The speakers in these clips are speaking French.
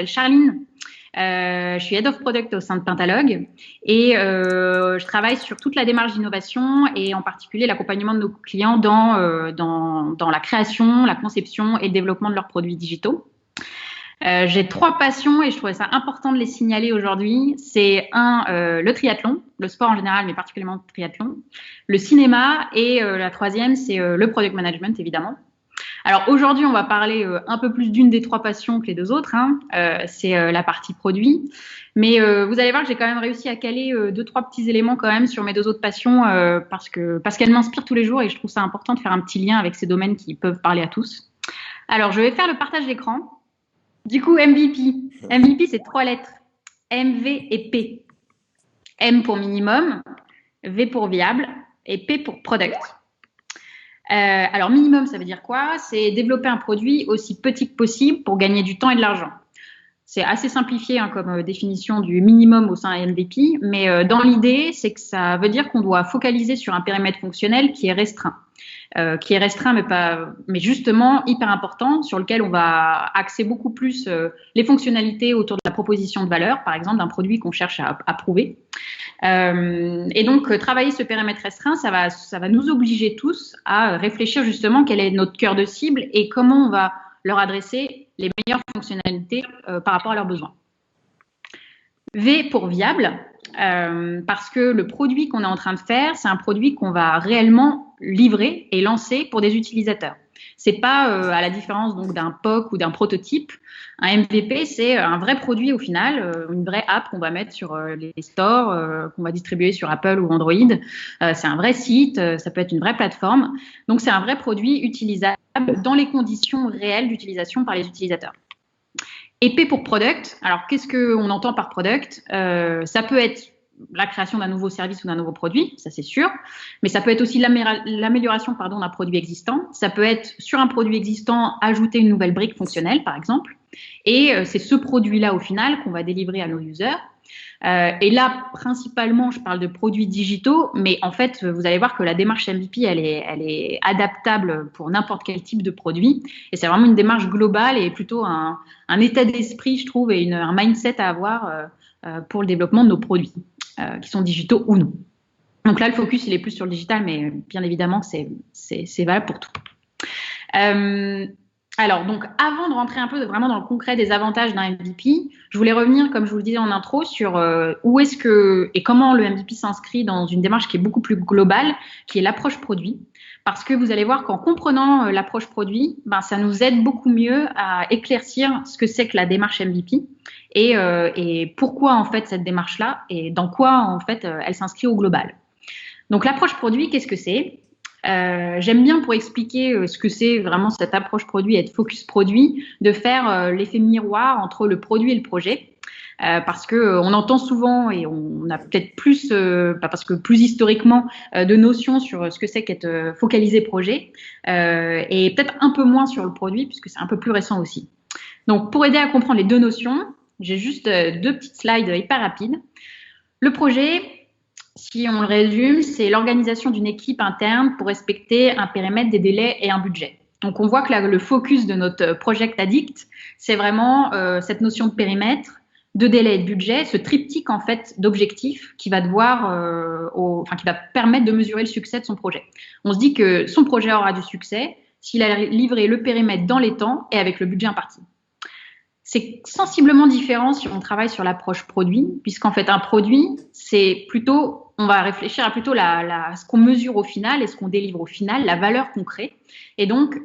m'appelle Charline. Je suis Head of Product au sein de Pentalog et je travaille sur toute la démarche d'innovation et en particulier l'accompagnement de nos clients dans la création, la conception et le développement de leurs produits digitaux. J'ai 3 passions et je trouvais ça important de les signaler aujourd'hui. C'est le triathlon, le sport en général, mais particulièrement le triathlon, le cinéma et la troisième, c'est le product management, évidemment. Alors aujourd'hui, on va parler un peu plus d'une des 3 passions que les 2 autres. C'est la partie produit. Mais vous allez voir que j'ai quand même réussi à caler 2-3 petits éléments quand même sur mes 2 autres passions parce qu'elles m'inspirent tous les jours et je trouve ça important de faire un petit lien avec ces domaines qui peuvent parler à tous. Alors, je vais faire le partage d'écran. Du coup, MVP. MVP, c'est 3 lettres. M, V et P. M pour minimum, V pour viable et P pour product. Alors, minimum, ça veut dire quoi? C'est développer un produit aussi petit que possible pour gagner du temps et de l'argent. C'est assez simplifié comme définition du minimum au sein de MVP, mais dans l'idée, c'est que ça veut dire qu'on doit focaliser sur un périmètre fonctionnel qui est restreint. Mais justement hyper important, sur lequel on va axer beaucoup plus les fonctionnalités autour de la proposition de valeur, par exemple d'un produit qu'on cherche à prouver. Et donc travailler ce périmètre restreint, ça va nous obliger tous à réfléchir justement quel est notre cœur de cible et comment on va leur adresser les meilleures fonctionnalités par rapport à leurs besoins. V pour viable, parce que le produit qu'on est en train de faire, c'est un produit qu'on va réellement livrer et lancer pour des utilisateurs. C'est pas à la différence donc d'un POC ou d'un prototype. Un MVP, c'est un vrai produit au final, une vraie app qu'on va mettre sur les stores, qu'on va distribuer sur Apple ou Android. C'est un vrai site, ça peut être une vraie plateforme. Donc c'est un vrai produit utilisable dans les conditions réelles d'utilisation par les utilisateurs. Et P pour product. Alors, qu'est-ce qu'on entend par product? Ça peut être la création d'un nouveau service ou d'un nouveau produit, ça c'est sûr, mais ça peut être aussi l'amélioration d'un produit existant. Ça peut être sur un produit existant ajouter une nouvelle brique fonctionnelle, par exemple. Et c'est ce produit-là au final qu'on va délivrer à nos users. Et là, principalement, je parle de produits digitaux, mais en fait, vous allez voir que la démarche MVP, elle est adaptable pour n'importe quel type de produit. Et c'est vraiment une démarche globale et plutôt un état d'esprit, je trouve, et un mindset à avoir pour le développement de nos produits, qui sont digitaux ou non. Donc là, le focus, il est plus sur le digital, mais bien évidemment, c'est valable pour tout. Alors, donc, avant de rentrer un peu vraiment dans le concret des avantages d'un MVP, je voulais revenir, comme je vous le disais en intro, sur où est-ce que et comment le MVP s'inscrit dans une démarche qui est beaucoup plus globale, qui est l'approche produit. Parce que vous allez voir qu'en comprenant l'approche produit, ça nous aide beaucoup mieux à éclaircir ce que c'est que la démarche MVP et pourquoi en fait cette démarche-là et dans quoi en fait elle s'inscrit au global. Donc, l'approche produit, qu'est-ce que c'est? J'aime bien pour expliquer ce que c'est vraiment cette approche produit, être focus produit, de faire l'effet miroir entre le produit et le projet. Parce que on entend souvent et on a peut-être plus, parce que plus historiquement, de notions sur ce que c'est qu'être focalisé projet et peut-être un peu moins sur le produit puisque c'est un peu plus récent aussi. Donc pour aider à comprendre les 2 notions, j'ai juste 2 petites slides hyper rapides. Le projet, si on le résume, c'est l'organisation d'une équipe interne pour respecter un périmètre, des délais et un budget. Donc, on voit que là, le focus de notre Project Addict, c'est vraiment cette notion de périmètre, de délai et de budget, ce triptyque en fait d'objectifs qui va qui va permettre de mesurer le succès de son projet. On se dit que son projet aura du succès s'il a livré le périmètre dans les temps et avec le budget imparti. C'est sensiblement différent si on travaille sur l'approche produit, puisqu'en fait, un produit, c'est plutôt, on va réfléchir à plutôt ce qu'on mesure au final et ce qu'on délivre au final, la valeur qu'on crée, et donc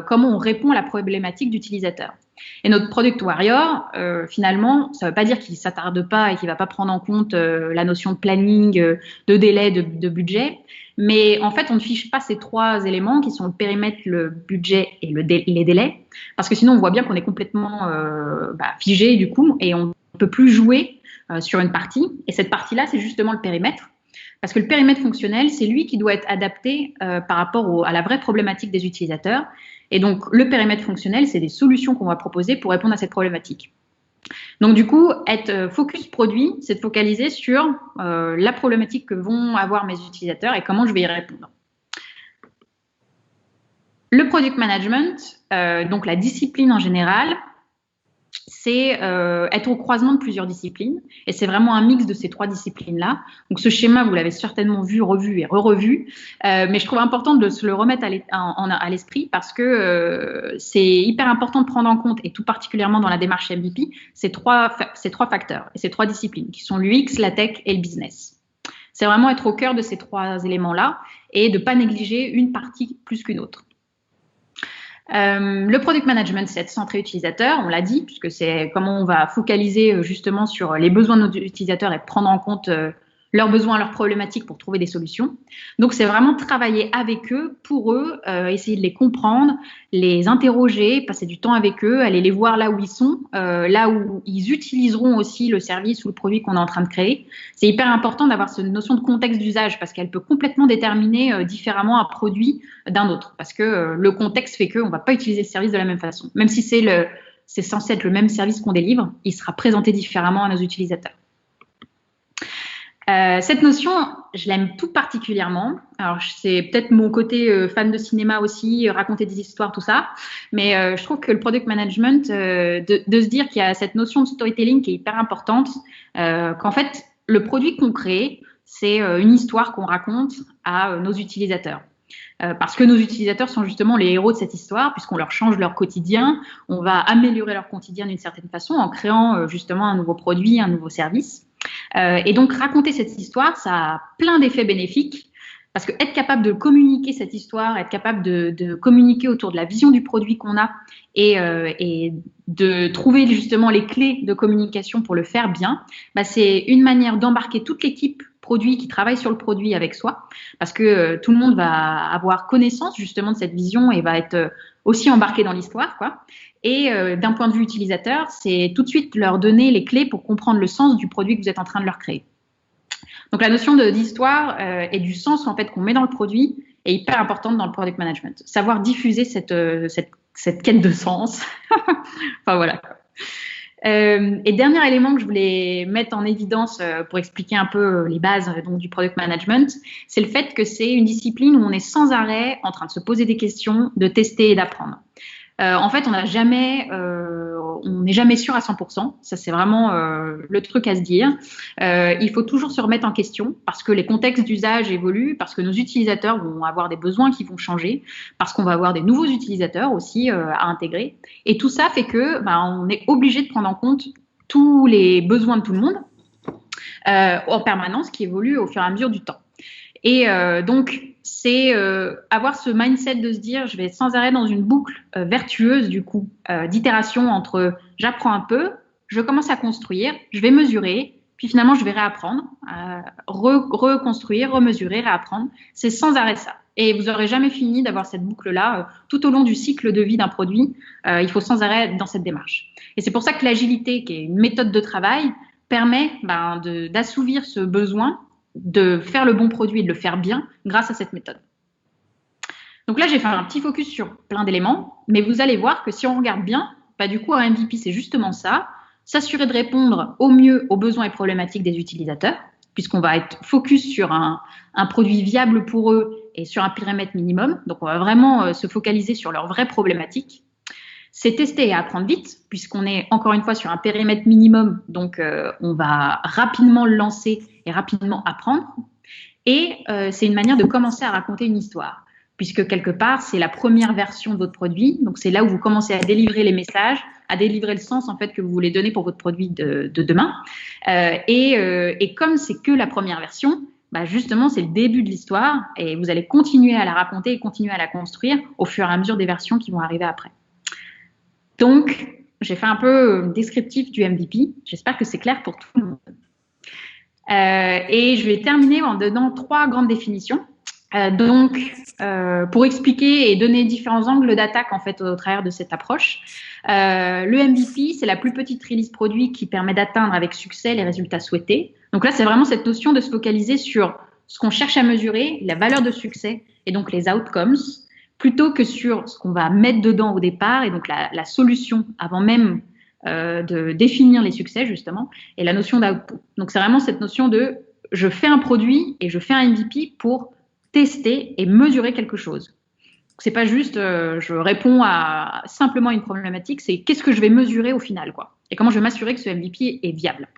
comment on répond à la problématique d'utilisateur. Et notre Product Warrior, finalement, ça ne veut pas dire qu'il ne s'attarde pas et qu'il ne va pas prendre en compte la notion de planning, de délai, de budget, mais en fait, on ne fiche pas ces 3 éléments qui sont le périmètre, le budget et les délais, parce que sinon, on voit bien qu'on est complètement figé du coup et on ne peut plus jouer sur une partie. Et cette partie-là, c'est justement le périmètre. Parce que le périmètre fonctionnel, c'est lui qui doit être adapté par rapport à la vraie problématique des utilisateurs. Et donc, le périmètre fonctionnel, c'est des solutions qu'on va proposer pour répondre à cette problématique. Donc, du coup, être focus produit, c'est de focaliser sur la problématique que vont avoir mes utilisateurs et comment je vais y répondre. Le product management, donc la discipline en général, c'est être au croisement de plusieurs disciplines. Et c'est vraiment un mix de ces 3 disciplines-là. Donc ce schéma, vous l'avez certainement vu, revu et re-revu. Mais je trouve important de se le remettre à l'esprit parce que c'est hyper important de prendre en compte, et tout particulièrement dans la démarche MVP, ces trois facteurs et ces 3 disciplines qui sont l'UX, la tech et le business. C'est vraiment être au cœur de ces 3 éléments-là et de ne pas négliger une partie plus qu'une autre. Le product management, c'est être centré utilisateur, on l'a dit, puisque c'est comment on va focaliser justement sur les besoins de nos utilisateurs et prendre en compte leurs besoins, leurs problématiques pour trouver des solutions. Donc, c'est vraiment travailler avec eux, pour eux, essayer de les comprendre, les interroger, passer du temps avec eux, aller les voir là où ils sont, là où ils utiliseront aussi le service ou le produit qu'on est en train de créer. C'est hyper important d'avoir cette notion de contexte d'usage parce qu'elle peut complètement déterminer différemment un produit d'un autre. Parce que le contexte fait qu'on ne va pas utiliser le service de la même façon. Même si c'est censé être le même service qu'on délivre, il sera présenté différemment à nos utilisateurs. Cette notion, je l'aime tout particulièrement. Alors, c'est peut-être mon côté fan de cinéma aussi, raconter des histoires, tout ça. Mais je trouve que le product management, de se dire qu'il y a cette notion de storytelling qui est hyper importante, qu'en fait, le produit qu'on crée, c'est une histoire qu'on raconte à nos utilisateurs. Parce que nos utilisateurs sont justement les héros de cette histoire, puisqu'on leur change leur quotidien, on va améliorer leur quotidien d'une certaine façon en créant justement un nouveau produit, un nouveau service. Et donc, raconter cette histoire, ça a plein d'effets bénéfiques parce que être capable de communiquer cette histoire, être capable de communiquer autour de la vision du produit qu'on a et de trouver justement les clés de communication pour le faire bien, bah, c'est une manière d'embarquer toute l'équipe produit qui travaille sur le produit avec soi parce que tout le monde va avoir connaissance justement de cette vision et va être aussi embarqué dans l'histoire, quoi. Et d'un point de vue utilisateur, c'est tout de suite leur donner les clés pour comprendre le sens du produit que vous êtes en train de leur créer. Donc la notion d'histoire et du sens en fait qu'on met dans le produit est hyper importante dans le product management. Savoir diffuser cette quête de sens. Enfin voilà. Et dernier élément que je voulais mettre en évidence pour expliquer un peu les bases donc, du product management, c'est le fait que c'est une discipline où on est sans arrêt en train de se poser des questions, de tester et d'apprendre. En fait, on n'est jamais sûr à 100%. Ça, c'est vraiment le truc à se dire. Il faut toujours se remettre en question parce que les contextes d'usage évoluent, parce que nos utilisateurs vont avoir des besoins qui vont changer, parce qu'on va avoir des nouveaux utilisateurs aussi à intégrer. Et tout ça fait que on est obligé de prendre en compte tous les besoins de tout le monde en permanence qui évoluent au fur et à mesure du temps. Et donc, c'est avoir ce mindset de se dire je vais être sans arrêt dans une boucle vertueuse du coup d'itération entre j'apprends un peu, je commence à construire, je vais mesurer, puis finalement je vais réapprendre, reconstruire, remesurer, réapprendre. C'est sans arrêt ça. Et vous n'aurez jamais fini d'avoir cette boucle-là tout au long du cycle de vie d'un produit. Il faut sans arrêt être dans cette démarche. Et c'est pour ça que l'agilité, qui est une méthode de travail, permet d'assouvir ce besoin de faire le bon produit et de le faire bien grâce à cette méthode. Donc là, j'ai fait un petit focus sur plein d'éléments, mais vous allez voir que si on regarde bien, du coup, un MVP, c'est justement ça, s'assurer de répondre au mieux aux besoins et problématiques des utilisateurs, puisqu'on va être focus sur un produit viable pour eux et sur un périmètre minimum. Donc, on va vraiment se focaliser sur leurs vraies problématiques. C'est tester et apprendre vite, puisqu'on est encore une fois sur un périmètre minimum, donc on va rapidement le lancer et rapidement apprendre. Et c'est une manière de commencer à raconter une histoire, puisque quelque part, c'est la première version de votre produit, donc c'est là où vous commencez à délivrer les messages, à délivrer le sens en fait que vous voulez donner pour votre produit de demain. Et comme c'est que la première version, justement, c'est le début de l'histoire, et vous allez continuer à la raconter et continuer à la construire au fur et à mesure des versions qui vont arriver après. Donc, j'ai fait un peu descriptif du MVP. J'espère que c'est clair pour tout le monde. Et je vais terminer en donnant 3 grandes définitions. Pour expliquer et donner différents angles d'attaque en fait au travers de cette approche. Le MVP, c'est la plus petite release produit qui permet d'atteindre avec succès les résultats souhaités. Donc là, c'est vraiment cette notion de se focaliser sur ce qu'on cherche à mesurer, la valeur de succès et donc les outcomes, plutôt que sur ce qu'on va mettre dedans au départ et donc la solution avant même de définir les succès justement et la notion d'output. Donc c'est vraiment cette notion de je fais un produit et je fais un MVP pour tester et mesurer quelque chose. C'est pas juste je réponds à simplement une problématique, c'est qu'est-ce que je vais mesurer au final, quoi. et comment je vais m'assurer que ce MVP est viable.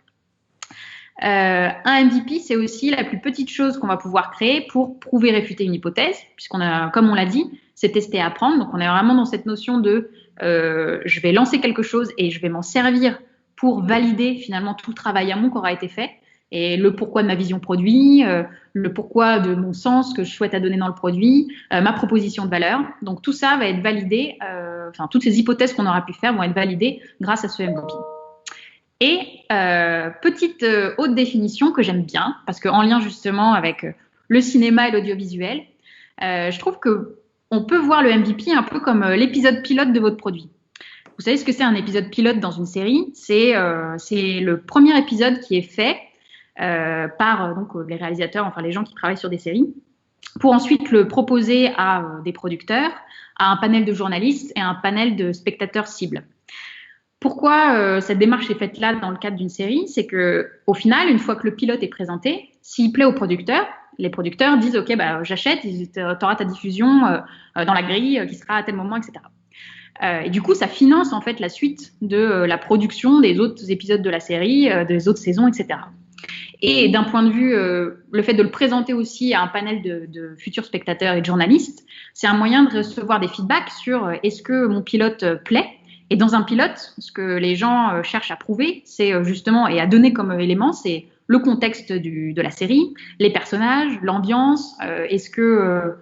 Un MVP, c'est aussi la plus petite chose qu'on va pouvoir créer pour prouver, réfuter une hypothèse, comme on l'a dit, c'est tester et apprendre. Donc, on est vraiment dans cette notion de je vais lancer quelque chose et je vais m'en servir pour valider finalement tout le travail amont qui aura été fait et le pourquoi de ma vision produit, le pourquoi de mon sens que je souhaite à donner dans le produit, ma proposition de valeur. Donc, tout ça va être validé, toutes ces hypothèses qu'on aura pu faire vont être validées grâce à ce MVP. Et petite haute définition que j'aime bien, parce qu'en lien justement avec le cinéma et l'audiovisuel, je trouve qu'on peut voir le MVP un peu comme l'épisode pilote de votre produit. Vous savez ce que c'est un épisode pilote dans une série? C'est le premier épisode qui est fait par donc, les réalisateurs, enfin les gens qui travaillent sur des séries, pour ensuite le proposer à des producteurs, à un panel de journalistes et à un panel de spectateurs cibles. Pourquoi cette démarche est faite là dans le cadre d'une série? C'est que au final, une fois que le pilote est présenté, s'il plaît aux producteurs, les producteurs disent ok, j'achète, t'auras ta diffusion dans la grille qui sera à tel moment, etc. Et du coup, ça finance en fait la suite de la production des autres épisodes de la série, des autres saisons, etc. Et d'un point de vue, le fait de le présenter aussi à un panel de futurs spectateurs et de journalistes, c'est un moyen de recevoir des feedbacks sur est-ce que mon pilote plaît. Et dans un pilote, ce que les gens cherchent à prouver, c'est justement, et à donner comme élément, c'est le contexte de la série, les personnages, l'ambiance, est-ce que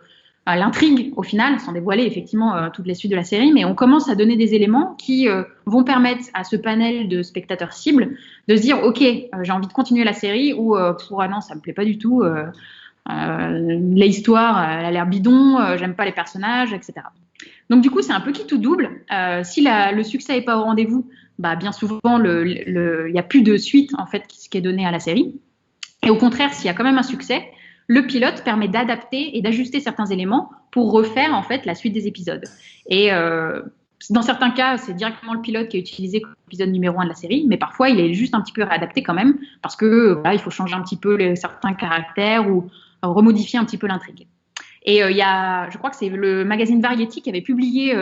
l'intrigue, au final, sans dévoiler effectivement toutes les suites de la série, mais on commence à donner des éléments qui vont permettre à ce panel de spectateurs cibles de se dire, ok, j'ai envie de continuer la série, ou non, ça me plaît pas du tout, l'histoire, elle a l'air bidon, j'aime pas les personnages, etc. Donc, du coup, c'est un peu qui tout double. Si le succès n'est pas au rendez-vous, bien souvent, il n'y a plus de suite, en fait, qui est donnée à la série. Et au contraire, s'il y a quand même un succès, le pilote permet d'adapter et d'ajuster certains éléments pour refaire, en fait, la suite des épisodes. Et dans certains cas, c'est directement le pilote qui est utilisé comme épisode numéro 1 de la série, mais parfois, il est juste un petit peu réadapté quand même, parce que il faut changer un petit peu certains caractères ou remodifier un petit peu l'intrigue. Et je crois que c'est le magazine Variety qui avait publié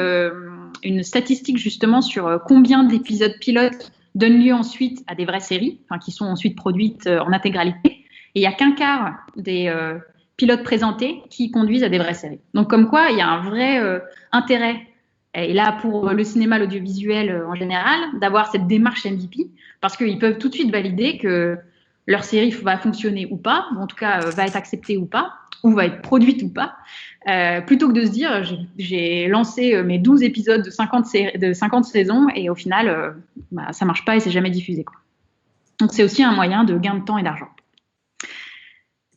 une statistique justement sur combien d'épisodes pilotes donnent lieu ensuite à des vraies séries, qui sont ensuite produites en intégralité. Et il n'y a qu'un quart des pilotes présentés qui conduisent à des vraies séries. Donc comme quoi, il y a un vrai intérêt, et là pour le cinéma, l'audiovisuel en général, d'avoir cette démarche MVP, parce qu'ils peuvent tout de suite valider que leur série va fonctionner ou pas, ou en tout cas va être acceptée ou pas, ou va être produite ou pas, plutôt que de se dire j'ai lancé mes 12 épisodes de 50 saisons et au final ça marche pas et c'est jamais diffusé, quoi. Donc c'est aussi un moyen de gain de temps et d'argent.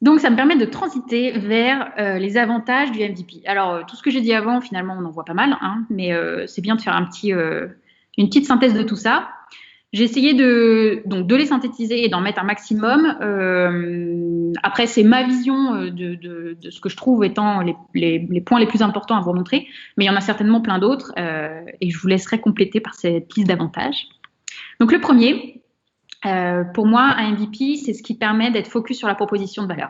Donc ça me permet de transiter vers les avantages du MVP. Alors tout ce que j'ai dit avant, finalement on en voit pas mal, mais c'est bien de faire une petite synthèse de tout ça. J'ai essayé de les synthétiser et d'en mettre un maximum. Après, c'est ma vision de ce que je trouve étant les points les plus importants à vous montrer, mais il y en a certainement plein d'autres et je vous laisserai compléter par cette liste d'avantages. Donc le premier, pour moi, un MVP, c'est ce qui permet d'être focus sur la proposition de valeur.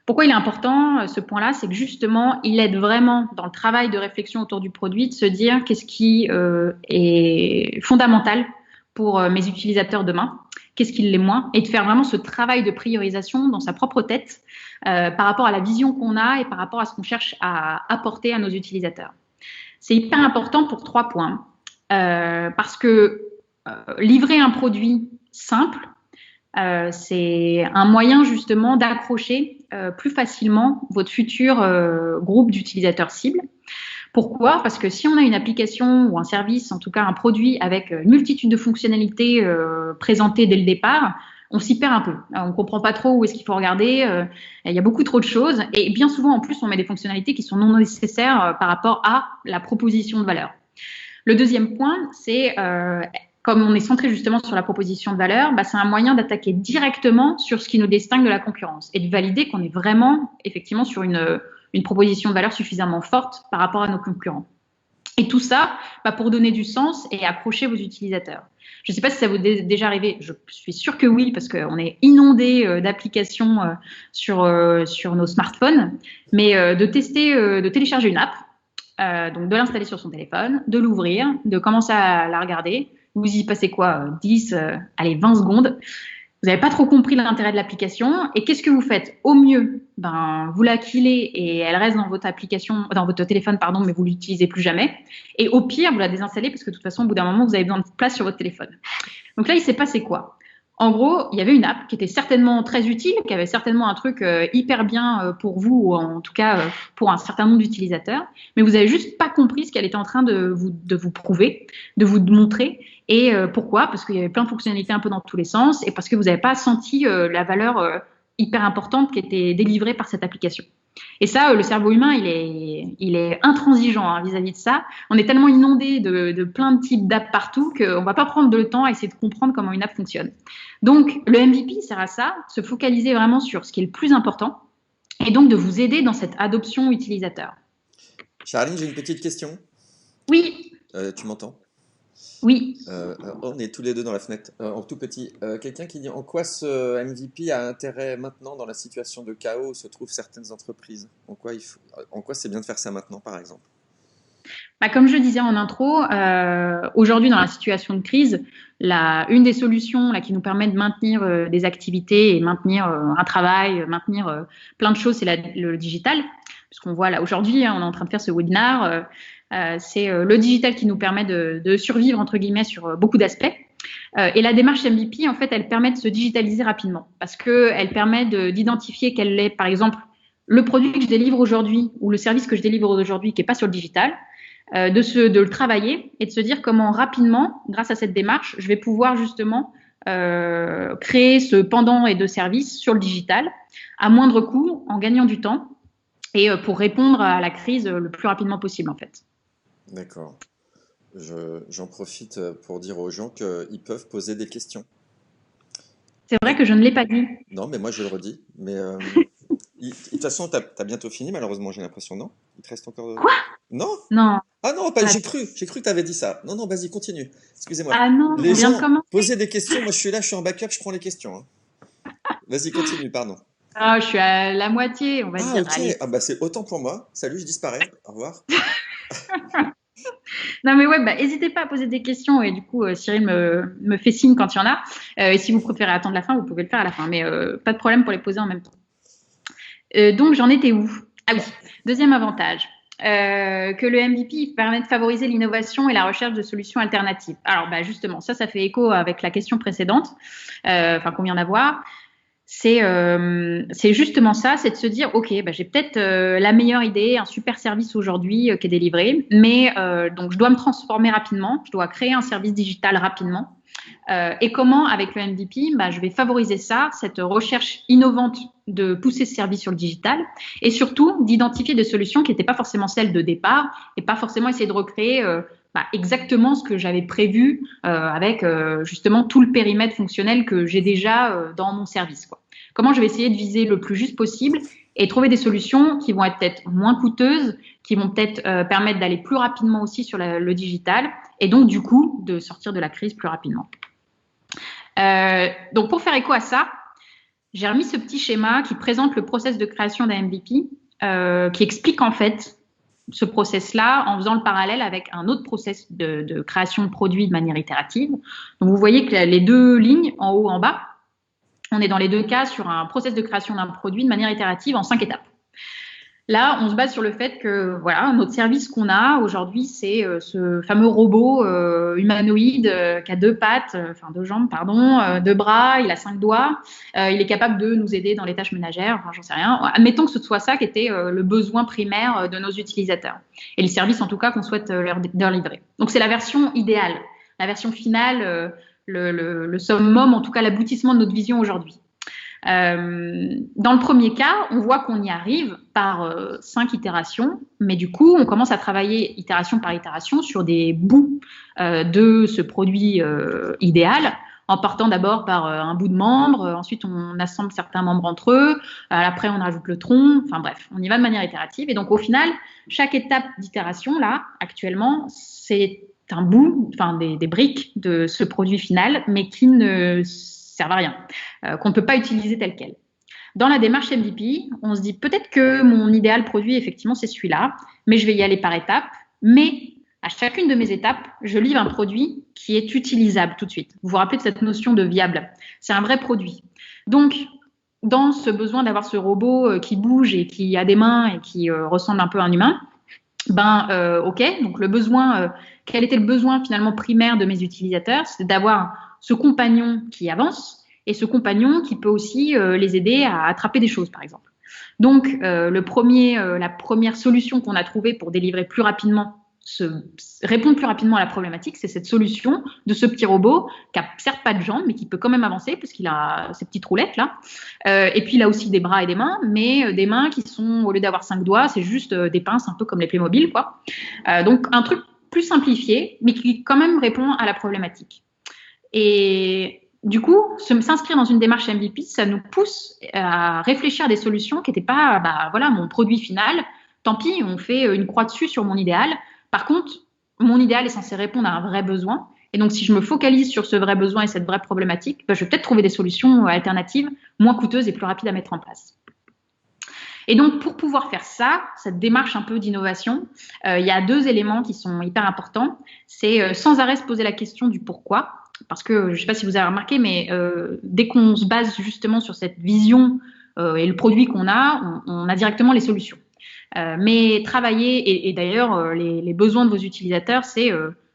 Pourquoi il est important, ce point-là? C'est que justement, il aide vraiment dans le travail de réflexion autour du produit de se dire qu'est-ce qui est fondamental pour mes utilisateurs demain, qu'est-ce qui l'est moins, et de faire vraiment ce travail de priorisation dans sa propre tête par rapport à la vision qu'on a et par rapport à ce qu'on cherche à apporter à nos utilisateurs. C'est hyper important pour 3 points, parce que livrer un produit simple, c'est un moyen justement d'accrocher plus facilement votre futur groupe d'utilisateurs cibles. Pourquoi? Parce que si on a une application ou un service, en tout cas un produit avec une multitude de fonctionnalités présentées dès le départ, on s'y perd un peu. On ne comprend pas trop où est-ce qu'il faut regarder. Il y a beaucoup trop de choses. Et bien souvent, en plus, on met des fonctionnalités qui sont non nécessaires par rapport à la proposition de valeur. Le deuxième point, c'est comme on est centré justement sur la proposition de valeur, c'est un moyen d'attaquer directement sur ce qui nous distingue de la concurrence et de valider qu'on est vraiment effectivement sur une proposition de valeur suffisamment forte par rapport à nos concurrents. Et tout ça, pour donner du sens et accrocher vos utilisateurs. Je ne sais pas si ça vous est déjà arrivé, je suis sûre que oui, parce qu'on est inondé d'applications sur nos smartphones, mais de télécharger une app, donc de l'installer sur son téléphone, de l'ouvrir, de commencer à la regarder, vous y passez quoi, 10, allez, 20 secondes. Vous n'avez pas trop compris l'intérêt de l'application. Et qu'est-ce que vous faites? Au mieux, vous la killez et elle reste dans votre application, dans votre téléphone, pardon, mais vous l'utilisez plus jamais. Et au pire, vous la désinstallez parce que de toute façon, au bout d'un moment, vous avez besoin de place sur votre téléphone. Donc là, il s'est passé quoi? En gros, il y avait une app qui était certainement très utile, qui avait certainement un truc hyper bien pour vous, ou en tout cas pour un certain nombre d'utilisateurs, mais vous n'avez juste pas compris ce qu'elle était en train de vous prouver, de vous montrer. Et pourquoi? Parce qu'il y avait plein de fonctionnalités un peu dans tous les sens, et parce que vous n'avez pas senti la valeur hyper importante qui était délivrée par cette application. Et ça, le cerveau humain, il est intransigeant vis-à-vis de ça. On est tellement inondé de plein de types d'apps partout qu'on ne va pas prendre le temps à essayer de comprendre comment une app fonctionne. Donc, le MVP sert à ça, se focaliser vraiment sur ce qui est le plus important et donc de vous aider dans cette adoption utilisateur. Charline, j'ai une petite question. Oui. Tu m'entends? Oui. On est tous les deux dans la fenêtre, en tout petit. Quelqu'un qui dit en quoi ce MVP a intérêt maintenant dans la situation de chaos où se trouvent certaines entreprises? En quoi c'est bien de faire ça maintenant, par exemple? Comme je disais en intro, aujourd'hui dans la situation de crise, une des solutions là, qui nous permet de maintenir des activités et maintenir un travail, maintenir plein de choses, c'est le digital. Puisqu'on voit là aujourd'hui, on est en train de faire ce webinaire. C'est le digital qui nous permet de survivre entre guillemets sur beaucoup d'aspects. Et la démarche MVP, en fait, elle permet de se digitaliser rapidement parce que elle permet d'identifier quel est, par exemple, le produit que je délivre aujourd'hui ou le service que je délivre aujourd'hui qui est pas sur le digital, de le travailler et de se dire comment rapidement, grâce à cette démarche, je vais pouvoir justement créer ce pendant et de service sur le digital à moindre coût, en gagnant du temps et pour répondre à la crise le plus rapidement possible, en fait. D'accord. J'en profite pour dire aux gens qu'ils peuvent poser des questions. C'est vrai que je ne l'ai pas dit. Non, mais moi je le redis. Mais de toute façon, t'as bientôt fini, malheureusement, j'ai l'impression, non? Il te reste encore. Quoi? Non? Non. Ah non, j'ai cru que t'avais dit ça. Non, non, vas-y, continue. Excusez-moi. Ah non, Les on vient de gens, commencer. posez des questions. Moi, je suis en backup, je prends les questions, hein. Vas-y, continue, pardon. Ah, je suis à la moitié, on va Ah, dire. ok. Allez. Ah, bah, c'est autant pour moi. Salut, je disparais. Au revoir. Non, mais ouais, n'hésitez pas à poser des questions et du coup, Cyril me fait signe quand il y en a. Et si vous préférez attendre la fin, vous pouvez le faire à la fin, mais pas de problème pour les poser en même temps. Donc, j'en étais où? Ah oui, deuxième avantage. Que le MVP permet de favoriser l'innovation et la recherche de solutions alternatives. Alors, justement, ça fait écho avec la question précédente, qu'on vient d'avoir. C'est justement ça, c'est de se dire, ok, j'ai peut-être la meilleure idée, un super service aujourd'hui qui est délivré, mais donc je dois me transformer rapidement, je dois créer un service digital rapidement. Et comment, avec le MVP, je vais favoriser ça, cette recherche innovante de pousser ce service sur le digital et surtout d'identifier des solutions qui n'étaient pas forcément celles de départ et pas forcément essayer de recréer exactement ce que j'avais prévu avec justement tout le périmètre fonctionnel que j'ai déjà dans mon service, quoi. Comment je vais essayer de viser le plus juste possible et trouver des solutions qui vont être peut-être moins coûteuses, qui vont peut-être permettre d'aller plus rapidement aussi sur le digital et donc du coup de sortir de la crise plus rapidement. Donc pour faire écho à ça, j'ai remis ce petit schéma qui présente le process de création d'un MVP, qui explique en fait ce process-là en faisant le parallèle avec un autre process de création de produits de manière itérative. Donc vous voyez que les deux lignes, en haut et en bas, on est dans les deux cas sur un process de création d'un produit de manière itérative en 5 étapes. Là, on se base sur le fait que voilà, notre service qu'on a aujourd'hui, c'est ce fameux robot humanoïde qui a 2 pattes, 2 jambes, pardon, 2 bras, il a 5 doigts, il est capable de nous aider dans les tâches ménagères, j'en sais rien. Admettons que ce soit ça qui était le besoin primaire de nos utilisateurs et le service en tout cas qu'on souhaite leur livrer. Donc c'est la version idéale, la version finale, le summum, en tout cas l'aboutissement de notre vision aujourd'hui. Dans le premier cas, on voit qu'on y arrive par 5 itérations, mais du coup, on commence à travailler itération par itération sur des bouts de ce produit idéal, en partant d'abord par un bout de membre, ensuite on assemble certains membres entre eux, après on ajoute le tronc, enfin bref, on y va de manière itérative. Et donc au final, chaque étape d'itération, là, actuellement, c'est un bout, des briques de ce produit final, mais qui ne servent à rien, qu'on ne peut pas utiliser tel quel. Dans la démarche MVP, on se dit peut-être que mon idéal produit, effectivement, c'est celui-là, mais je vais y aller par étapes. Mais À chacune de mes étapes, je livre un produit qui est utilisable tout de suite. Vous vous rappelez de cette notion de viable? C'est un vrai produit. Donc, dans ce besoin d'avoir ce robot qui bouge et qui a des mains et qui ressemble un peu à un humain, ok, donc le besoin, quel était le besoin finalement primaire de mes utilisateurs? C'est d'avoir ce compagnon qui avance et ce compagnon qui peut aussi les aider à attraper des choses, par exemple. Donc, la première solution qu'on a trouvée pour délivrer plus rapidement, répondre plus rapidement à la problématique, c'est cette solution de ce petit robot qui a certes pas de jambes, mais qui peut quand même avancer parce qu'il a ces petites roulettes là. Et puis il a aussi des bras et des mains, mais des mains qui sont, au lieu d'avoir 5 doigts, c'est juste des pinces, un peu comme les Playmobil, quoi. Donc un truc plus simplifié, mais qui quand même répond à la problématique. Et du coup, s'inscrire dans une démarche MVP, ça nous pousse à réfléchir à des solutions qui n'étaient pas, voilà, mon produit final. Tant pis, on fait une croix dessus sur mon idéal. Par contre, mon idéal est censé répondre à un vrai besoin. Et donc, si je me focalise sur ce vrai besoin et cette vraie problématique, je vais peut-être trouver des solutions alternatives, moins coûteuses et plus rapides à mettre en place. Et donc, pour pouvoir faire ça, cette démarche un peu d'innovation, il y a 2 éléments qui sont hyper importants. C'est sans arrêt se poser la question du pourquoi. Parce que, je ne sais pas si vous avez remarqué, mais dès qu'on se base justement sur cette vision et le produit qu'on a, on a directement les solutions. Mais travailler, et d'ailleurs, les besoins de vos utilisateurs, c'est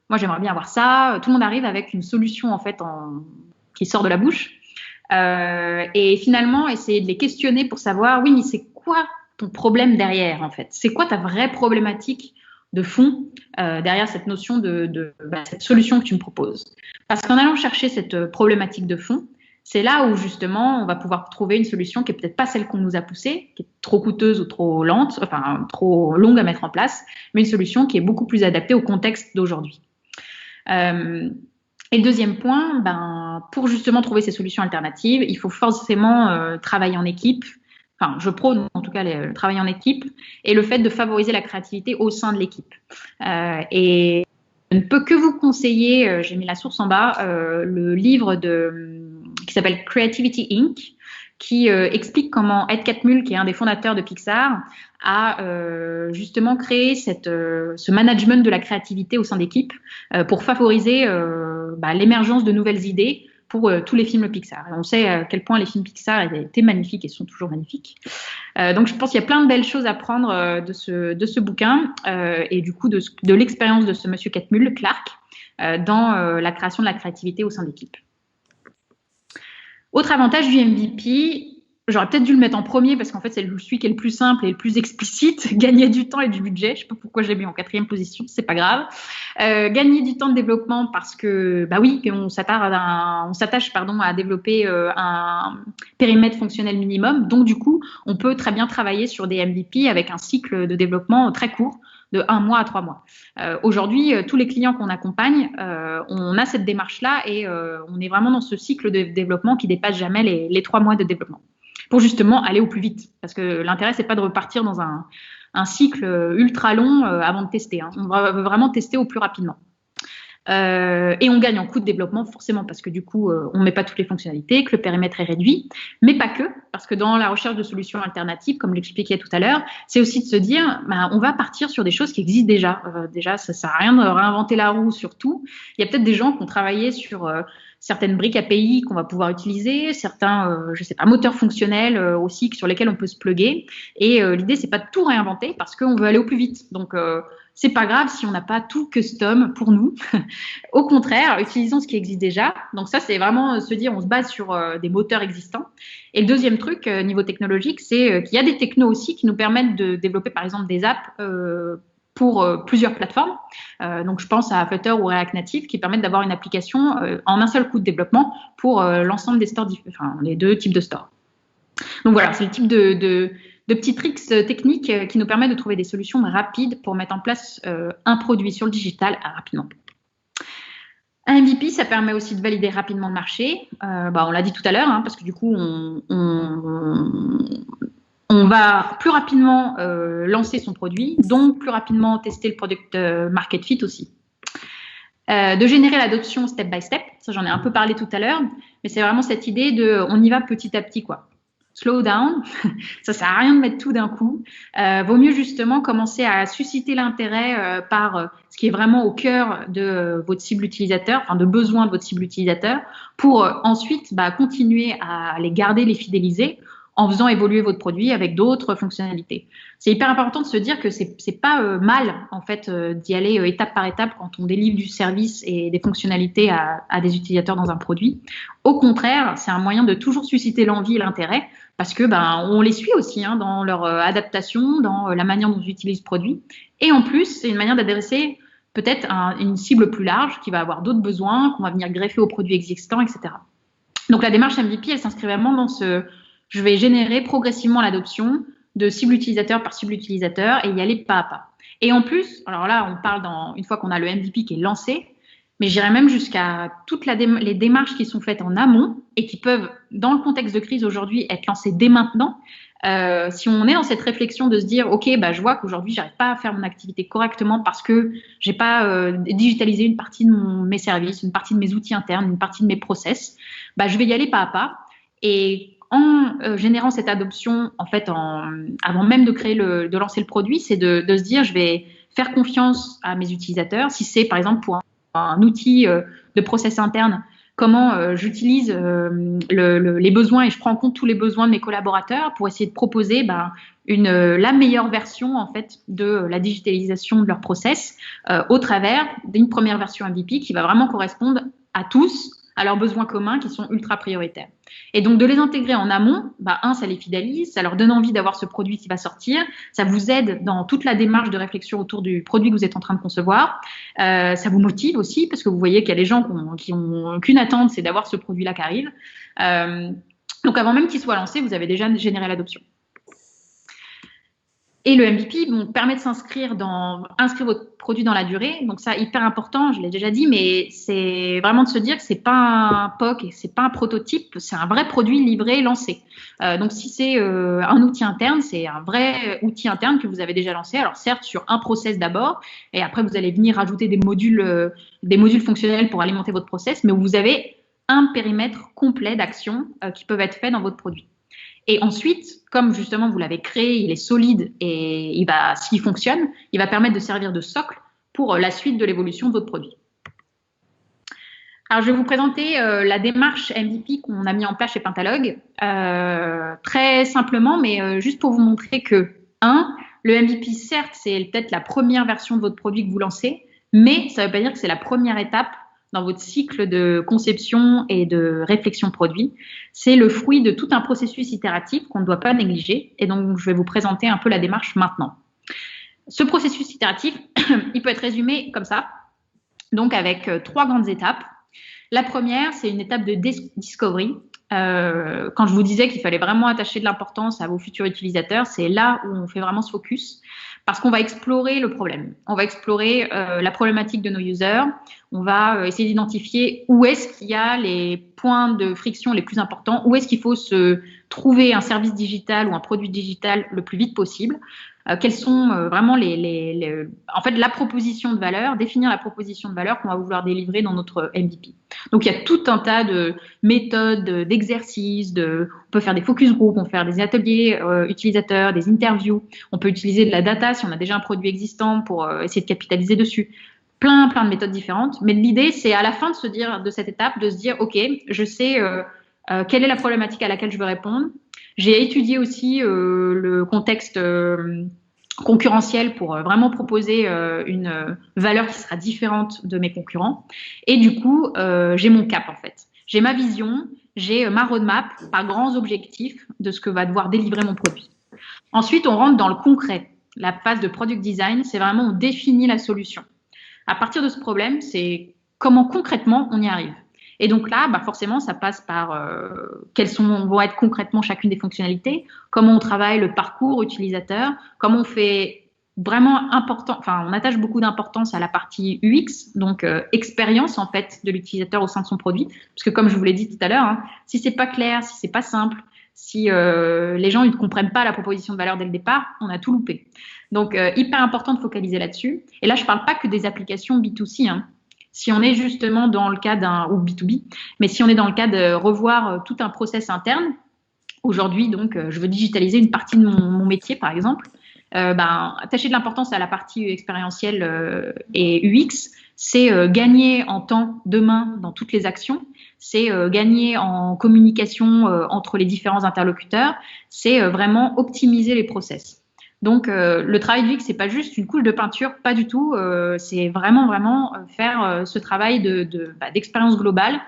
moi, j'aimerais bien avoir ça. Tout le monde arrive avec une solution en fait qui sort de la bouche. Et finalement, essayer de les questionner pour savoir, oui, mais c'est quoi ton problème derrière en fait? C'est quoi ta vraie problématique de fond derrière cette notion de cette solution que tu me proposes? Parce qu'en allant chercher cette problématique de fond, c'est là où justement on va pouvoir trouver une solution qui est peut-être pas celle qu'on nous a poussée, qui est trop coûteuse ou trop lente, enfin trop longue à mettre en place, mais une solution qui est beaucoup plus adaptée au contexte d'aujourd'hui. Et le deuxième point, pour justement trouver ces solutions alternatives, il faut forcément travailler en équipe. Enfin, je prône en tout cas le travail en équipe et le fait de favoriser la créativité au sein de l'équipe. Et je ne peux que vous conseiller, j'ai mis la source en bas, le livre qui s'appelle Creativity Inc., qui explique comment Ed Catmull, qui est un des fondateurs de Pixar, a justement créé ce management de la créativité au sein d'équipes pour favoriser l'émergence de nouvelles idées pour tous les films Pixar. Et on sait à quel point les films Pixar étaient magnifiques et sont toujours magnifiques. Donc je pense qu'il y a plein de belles choses à prendre de ce bouquin et du coup de l'expérience de ce monsieur Catmull, Clark, dans la création de la créativité au sein d'équipes. Autre avantage du MVP, j'aurais peut-être dû le mettre en premier parce qu'en fait c'est celui qui est le plus simple et le plus explicite, gagner du temps et du budget. Je ne sais pas pourquoi je l'ai mis en 4e position, c'est pas grave. Gagner du temps de développement parce que on s'attache à développer un périmètre fonctionnel minimum. Donc du coup, on peut très bien travailler sur des MVP avec un cycle de développement très court, de 1 mois à 3 mois. Aujourd'hui, tous les clients qu'on accompagne, on a cette démarche-là et on est vraiment dans ce cycle de développement qui dépasse jamais les 3 mois de développement pour justement aller au plus vite. Parce que l'intérêt, c'est pas de repartir dans un cycle ultra long avant de tester. On va vraiment tester au plus rapidement. Et on gagne en coût de développement forcément parce que du coup on ne met pas toutes les fonctionnalités, que le périmètre est réduit, mais pas que, parce que dans la recherche de solutions alternatives, comme l'expliquais tout à l'heure, c'est aussi de se dire on va partir sur des choses qui existent déjà. Déjà, ça sert à rien de réinventer la roue sur tout. Il y a peut-être des gens qui ont travaillé sur certaines briques API qu'on va pouvoir utiliser, certains moteurs fonctionnels aussi sur lesquels on peut se plugger. Et l'idée, c'est pas de tout réinventer parce qu'on veut aller au plus vite. Donc c'est pas grave si on n'a pas tout custom pour nous. Au contraire, utilisons ce qui existe déjà. Donc ça, c'est vraiment se dire, on se base sur des moteurs existants. Et le deuxième truc, niveau technologique, c'est qu'il y a des technos aussi qui nous permettent de développer, par exemple, des apps pour plusieurs plateformes. Donc je pense à Flutter ou React Native qui permettent d'avoir une application en un seul coup de développement pour l'ensemble des stores, les 2 types de stores. Donc voilà, c'est le type de petits tricks techniques qui nous permettent de trouver des solutions rapides pour mettre en place un produit sur le digital rapidement. Un MVP, ça permet aussi de valider rapidement le marché. On l'a dit tout à l'heure, parce que du coup, on va plus rapidement lancer son produit, donc plus rapidement tester le product market fit aussi. De générer l'adoption step by step, ça j'en ai un peu parlé tout à l'heure, mais c'est vraiment cette idée de on y va petit à petit, quoi. slow down. Ça sert à rien de mettre tout d'un coup. Vaut mieux justement commencer à susciter l'intérêt par ce qui est vraiment au cœur de votre cible utilisateur, enfin de besoin de votre cible utilisateur, pour ensuite continuer à les garder, les fidéliser en faisant évoluer votre produit avec d'autres fonctionnalités. C'est hyper important de se dire que c'est pas mal en fait d'y aller étape par étape quand on délivre du service et des fonctionnalités à des utilisateurs dans un produit. Au contraire, c'est un moyen de toujours susciter l'envie et l'intérêt parce que on les suit aussi dans leur adaptation, dans la manière dont ils utilisent le produit. Et en plus, c'est une manière d'adresser peut-être une cible plus large qui va avoir d'autres besoins, qu'on va venir greffer aux produits existants, etc. Donc la démarche MVP, elle s'inscrit vraiment dans je vais générer progressivement l'adoption de cible utilisateur par cible utilisateur et y aller pas à pas. Et en plus, alors là, on parle une fois qu'on a le MVP qui est lancé, mais j'irais même jusqu'à toutes les démarches qui sont faites en amont et qui peuvent, dans le contexte de crise aujourd'hui, être lancées dès maintenant. Si on est dans cette réflexion de se dire, OK, je vois qu'aujourd'hui, j'arrive pas à faire mon activité correctement parce que j'ai pas digitalisé une partie de mes services, une partie de mes outils internes, une partie de mes process, je vais y aller pas à pas. Et en générant cette adoption, en fait, avant même de lancer le produit, c'est de se dire, je vais faire confiance à mes utilisateurs. Si c'est, par exemple, pour un outil de process interne, comment j'utilise les besoins et je prends en compte tous les besoins de mes collaborateurs pour essayer de proposer la meilleure version, en fait, de la digitalisation de leur process au travers d'une première version MVP qui va vraiment correspondre à tous, à leurs besoins communs qui sont ultra prioritaires. Et donc, de les intégrer en amont, ça les fidélise, ça leur donne envie d'avoir ce produit qui va sortir, ça vous aide dans toute la démarche de réflexion autour du produit que vous êtes en train de concevoir, ça vous motive aussi parce que vous voyez qu'il y a des gens qui ont qu'une attente, c'est d'avoir ce produit-là qui arrive. Donc, avant même qu'il soit lancé, vous avez déjà généré l'adoption. Et le MVP permet de inscrire votre produit dans la durée. Donc ça, hyper important, je l'ai déjà dit, mais c'est vraiment de se dire que c'est pas un POC et c'est pas un prototype, c'est un vrai produit livré, lancé. Donc si c'est un outil interne, c'est un vrai outil interne que vous avez déjà lancé. Alors certes sur un process d'abord, et après vous allez venir rajouter des modules fonctionnels pour alimenter votre process, mais vous avez un périmètre complet d'actions qui peuvent être faits dans votre produit. Et ensuite, comme justement vous l'avez créé, il est solide et s'il fonctionne, il va permettre de servir de socle pour la suite de l'évolution de votre produit. Alors, je vais vous présenter la démarche MVP qu'on a mis en place chez Pentalog, très simplement, mais juste pour vous montrer que, le MVP, certes, c'est peut-être la première version de votre produit que vous lancez, mais ça ne veut pas dire que c'est la première étape dans votre cycle de conception et de réflexion produit. C'est le fruit de tout un processus itératif qu'on ne doit pas négliger. Et donc, je vais vous présenter un peu la démarche maintenant. Ce processus itératif, il peut être résumé comme ça, donc avec 3 grandes étapes. La première, c'est une étape de discovery. Quand je vous disais qu'il fallait vraiment attacher de l'importance à vos futurs utilisateurs, c'est là où on fait vraiment ce focus. Parce qu'on va explorer le problème. On va explorer la problématique de nos users. On va essayer d'identifier où est-ce qu'il y a les points de friction les plus importants, où est-ce qu'il faut se trouver un service digital ou un produit digital le plus vite possible. Quelles sont vraiment en fait, la proposition de valeur, définir la proposition de valeur qu'on va vouloir délivrer dans notre MVP. Donc, il y a tout un tas de méthodes, d'exercices, on peut faire des focus group, on peut faire des ateliers utilisateurs, des interviews, on peut utiliser de la data si on a déjà un produit existant pour essayer de capitaliser dessus. Plein de méthodes différentes. Mais l'idée, c'est à la fin de cette étape, de se dire, OK, je sais quelle est la problématique à laquelle je veux répondre. J'ai étudié aussi le contexte concurrentiel pour vraiment proposer une valeur qui sera différente de mes concurrents. Et du coup, j'ai mon cap en fait. J'ai ma vision, j'ai ma roadmap par grands objectifs de ce que va devoir délivrer mon produit. Ensuite, on rentre dans le concret. La phase de product design, c'est vraiment on définit la solution. À partir de ce problème, c'est comment concrètement on y arrive. Et donc là, forcément, ça passe par quelles vont être concrètement chacune des fonctionnalités, comment on travaille le parcours utilisateur, comment on fait vraiment on attache beaucoup d'importance à la partie UX, donc expérience en fait de l'utilisateur au sein de son produit, parce que comme je vous l'ai dit tout à l'heure, si c'est pas clair, si c'est pas simple, si les gens ne comprennent pas la proposition de valeur dès le départ, on a tout loupé. Donc hyper important de focaliser là-dessus. Et là, je parle pas que des applications B2C. Si on est justement dans le cas ou B2B, mais si on est dans le cas de revoir tout un process interne, Aujourd'hui, donc, je veux digitaliser une partie de mon métier, par exemple. Attacher de l'importance à la partie expérientielle et UX, c'est gagner en temps demain dans toutes les actions, c'est gagner en communication entre les différents interlocuteurs, c'est vraiment optimiser les process. Donc, le travail du UX, c'est pas juste une couche de peinture, pas du tout. C'est vraiment faire ce travail d'expérience globale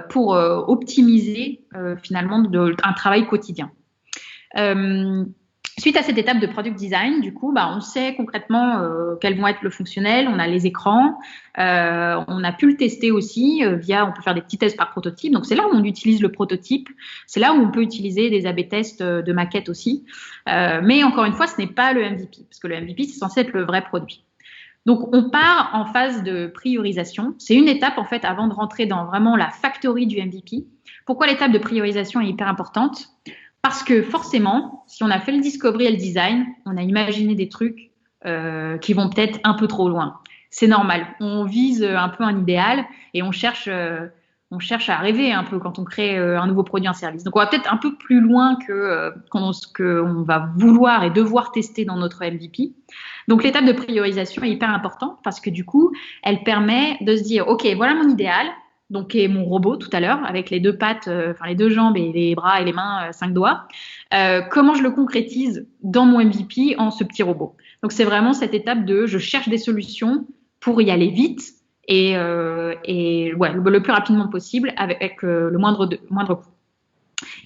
pour optimiser finalement un travail quotidien. Suite à cette étape de product design, du coup, on sait concrètement quels vont être le fonctionnel. On a les écrans, on a pu le tester aussi on peut faire des petits tests par prototype. Donc c'est là où on utilise le prototype, c'est là où on peut utiliser des A/B tests de maquettes aussi. Mais encore une fois, ce n'est pas le MVP, parce que le MVP c'est censé être le vrai produit. Donc on part en phase de priorisation. C'est une étape en fait avant de rentrer dans vraiment la factory du MVP. Pourquoi l'étape de priorisation est hyper importante ? Parce que forcément, si on a fait le discovery et le design, on a imaginé des trucs qui vont peut-être un peu trop loin. C'est normal. On vise un peu un idéal et on cherche à rêver un peu quand on crée un nouveau produit, un service. Donc on va peut-être un peu plus loin que ce qu'on va vouloir et devoir tester dans notre MVP. Donc l'étape de priorisation est hyper importante parce que du coup, elle permet de se dire, OK, voilà mon idéal. Donc, qui est mon robot tout à l'heure, avec les deux pattes, les deux jambes et les bras et les mains, 5 doigts. Comment je le concrétise dans mon MVP en ce petit robot. Donc, c'est vraiment cette étape de je cherche des solutions pour y aller vite et le plus rapidement possible avec le moindre coût.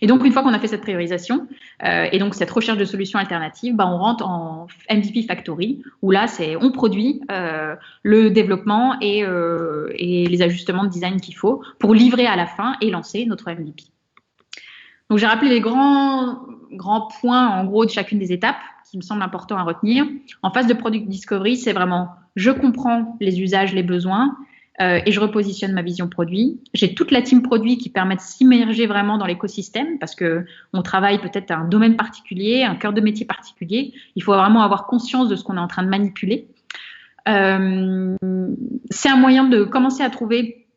Et donc, une fois qu'on a fait cette priorisation et donc cette recherche de solutions alternatives, on rentre en MVP Factory où là, on produit le développement et les ajustements de design qu'il faut pour livrer à la fin et lancer notre MVP. Donc, j'ai rappelé les grands points en gros de chacune des étapes qui me semblent importants à retenir. En phase de Product Discovery, c'est vraiment je comprends les usages, les besoins, et je repositionne ma vision produit. J'ai toute la team produit qui permet de s'immerger vraiment dans l'écosystème parce que on travaille peut-être à un domaine particulier, un cœur de métier particulier. Il faut vraiment avoir conscience de ce qu'on est en train de manipuler. C'est un moyen de commencer à trouver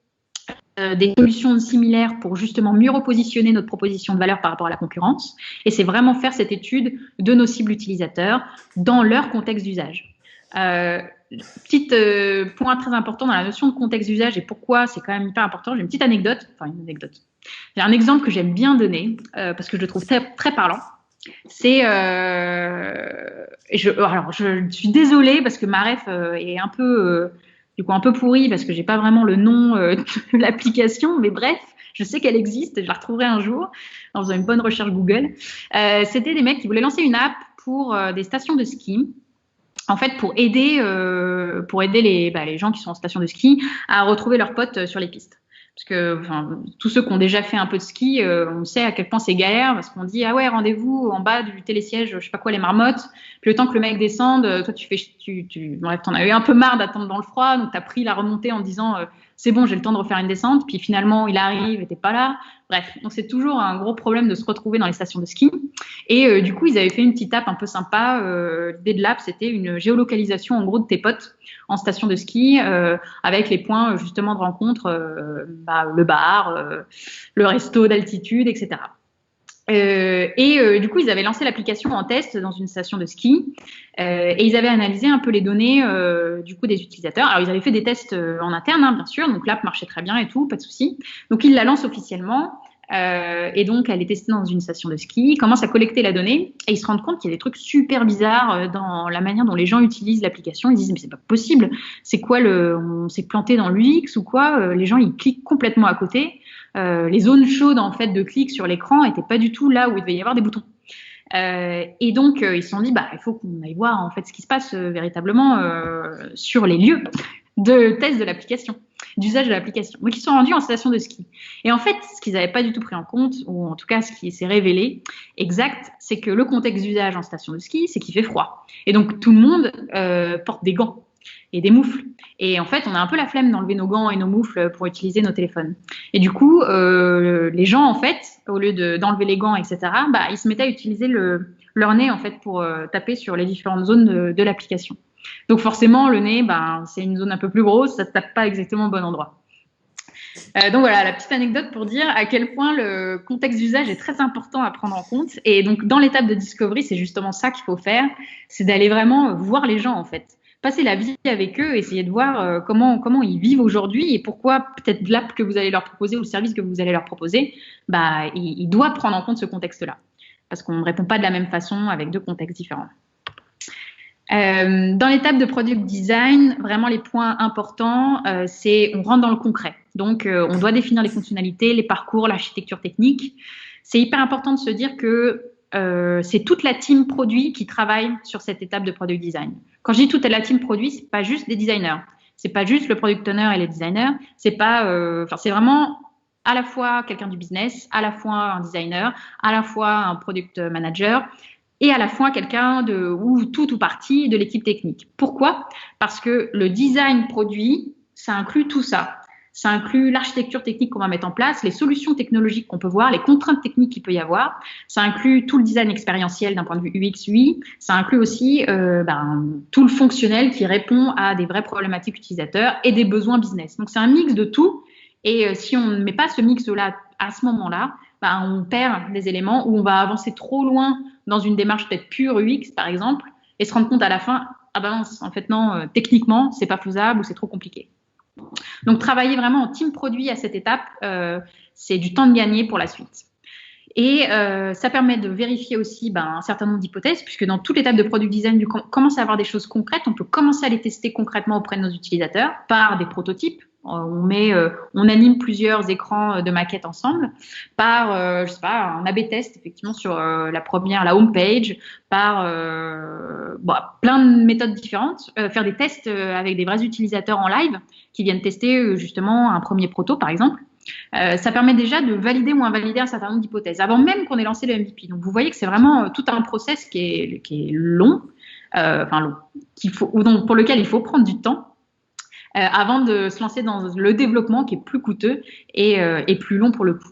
des solutions similaires pour justement mieux repositionner notre proposition de valeur par rapport à la concurrence. Et c'est vraiment faire cette étude de nos cibles utilisateurs dans leur contexte d'usage. Petit point très important dans la notion de contexte d'usage et pourquoi c'est quand même hyper important. J'ai une petite anecdote, J'ai un exemple que j'aime bien donner parce que je le trouve très, très parlant. C'est, je suis désolée parce que ma ref est un peu pourrie parce que j'ai pas vraiment le nom de l'application, mais bref, je sais qu'elle existe, je la retrouverai un jour en faisant une bonne recherche Google. C'était des mecs qui voulaient lancer une app pour des stations de ski. En fait, pour aider les gens qui sont en station de ski à retrouver leurs potes sur les pistes. Parce que tous ceux qui ont déjà fait un peu de ski, on sait à quel point c'est galère parce qu'on dit ah ouais, rendez-vous en bas du télésiège, je sais pas quoi, les marmottes. Puis le temps que le mec descende, toi bref, t'en as eu un peu marre d'attendre dans le froid, donc t'as pris la remontée en disant c'est bon, j'ai le temps de refaire une descente. Puis finalement, il arrive et t'es pas là. Bref, donc c'est toujours un gros problème de se retrouver dans les stations de ski. Et du coup, ils avaient fait une petite app un peu sympa. L'idée de l'app, c'était une géolocalisation en gros de tes potes en station de ski avec les points justement de rencontre, le bar, le resto d'altitude, etc. Du coup, ils avaient lancé l'application en test dans une station de ski et ils avaient analysé un peu les données du coup des utilisateurs. Alors, ils avaient fait des tests en interne, bien sûr, donc l'app marchait très bien et tout, pas de souci. Donc, ils la lancent officiellement et donc elle est testée dans une station de ski. Ils commencent à collecter la donnée et ils se rendent compte qu'il y a des trucs super bizarres dans la manière dont les gens utilisent l'application. Ils disent mais c'est pas possible, c'est quoi on s'est planté dans l'UX ou quoi? Les gens ils cliquent complètement à côté. Les zones chaudes en fait de clic sur l'écran étaient pas du tout là où il devait y avoir des boutons. Et donc ils se sont dit il faut qu'on aille voir en fait ce qui se passe véritablement sur les lieux de test de l'application, d'usage de l'application. Donc ils sont rendus en station de ski. Et en fait, ce qu'ils n'avaient pas du tout pris en compte, ou en tout cas ce qui s'est révélé exact, c'est que le contexte d'usage en station de ski, c'est qu'il fait froid. Et donc tout le monde porte des gants et des moufles. Et en fait, on a un peu la flemme d'enlever nos gants et nos moufles pour utiliser nos téléphones. Et du coup, les gens, en fait, au lieu d'enlever les gants, etc., ils se mettaient à utiliser leur nez, en fait, pour taper sur les différentes zones de l'application. Donc forcément, le nez, c'est une zone un peu plus grosse, ça ne tape pas exactement au bon endroit. Donc voilà, la petite anecdote pour dire à quel point le contexte d'usage est très important à prendre en compte. Et donc dans l'étape de discovery, c'est justement ça qu'il faut faire, c'est d'aller vraiment voir les gens en fait. Passer la vie avec eux, essayer de voir comment ils vivent aujourd'hui et pourquoi peut-être l'app que vous allez leur proposer ou le service que vous allez leur proposer, bah, il doit prendre en compte ce contexte-là. Parce qu'on ne répond pas de la même façon avec deux contextes différents. Dans l'étape de product design, vraiment les points importants, c'est on rentre dans le concret. Donc, on doit définir les fonctionnalités, les parcours, l'architecture technique. C'est hyper important de se dire que c'est toute la team produit qui travaille sur cette étape de product design. Quand je dis toute la team produit, c'est pas juste des designers, c'est pas juste le product owner et les designers, c'est pas, c'est vraiment à la fois quelqu'un du business, à la fois un designer, à la fois un product manager et à la fois quelqu'un de ou tout ou partie de l'équipe technique. Pourquoi? Parce que le design produit, ça inclut tout ça. Ça inclut l'architecture technique qu'on va mettre en place, les solutions technologiques qu'on peut voir, les contraintes techniques qu'il peut y avoir. Ça inclut tout le design expérientiel d'un point de vue UX, UI. Ça inclut aussi tout le fonctionnel qui répond à des vraies problématiques utilisateurs et des besoins business. Donc c'est un mix de tout. Et si on ne met pas ce mix-là à ce moment-là, on perd des éléments où on va avancer trop loin dans une démarche peut-être pure UX, par exemple, et se rendre compte à la fin, ah ben non, en fait non, techniquement, c'est pas faisable ou c'est trop compliqué. Donc, travailler vraiment en team produit à cette étape, c'est du temps de gagner pour la suite. Et ça permet de vérifier aussi un certain nombre d'hypothèses, puisque dans toute l'étape de product design, on commence à avoir des choses concrètes. On peut commencer à les tester concrètement auprès de nos utilisateurs par des prototypes. On anime plusieurs écrans de maquettes ensemble par, je sais pas, un A/B test effectivement sur la home page, par plein de méthodes différentes. Faire des tests avec des vrais utilisateurs en live qui viennent tester justement un premier proto par exemple. Ça permet déjà de valider ou invalider un certain nombre d'hypothèses avant même qu'on ait lancé le MVP. Donc vous voyez que c'est vraiment tout un process qui est long, long, pour lequel il faut prendre du temps. Avant de se lancer dans le développement qui est plus coûteux et plus long pour le coup.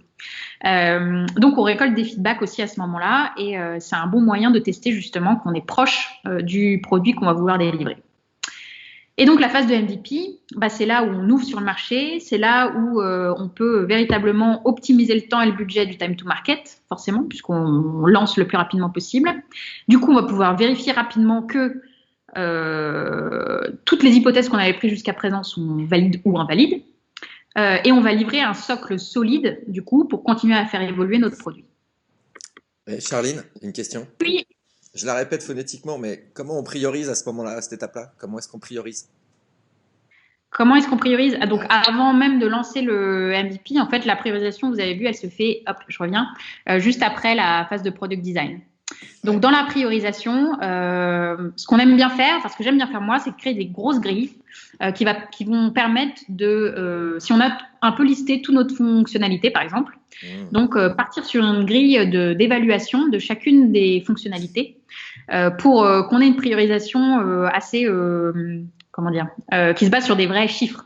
Donc on récolte des feedbacks aussi à ce moment-là et c'est un bon moyen de tester justement qu'on est proche du produit qu'on va vouloir délivrer. Et donc la phase de MVP, c'est là où on ouvre sur le marché, c'est là où on peut véritablement optimiser le temps et le budget du time to market, forcément, puisqu'on lance le plus rapidement possible. Du coup, on va pouvoir vérifier rapidement que toutes les hypothèses qu'on avait prises jusqu'à présent sont valides ou invalides. Et on va livrer un socle solide, du coup, pour continuer à faire évoluer notre produit. Et Charline, une question. Oui. Je la répète phonétiquement, mais comment on priorise à ce moment-là, à cette étape-là? Comment est-ce qu'on priorise? Comment est-ce qu'on priorise? Donc, avant même de lancer le MVP, en fait, la priorisation, vous avez vu, elle se fait, hop, je reviens, juste après la phase de product design. Donc, dans la priorisation, ce qu'on aime bien faire, ce que j'aime bien faire moi, c'est de créer des grosses grilles qui vont permettre de, si on a un peu listé toutes nos fonctionnalités, par exemple, donc partir sur une grille d'évaluation de chacune des fonctionnalités pour qu'on ait une priorisation assez, qui se base sur des vrais chiffres.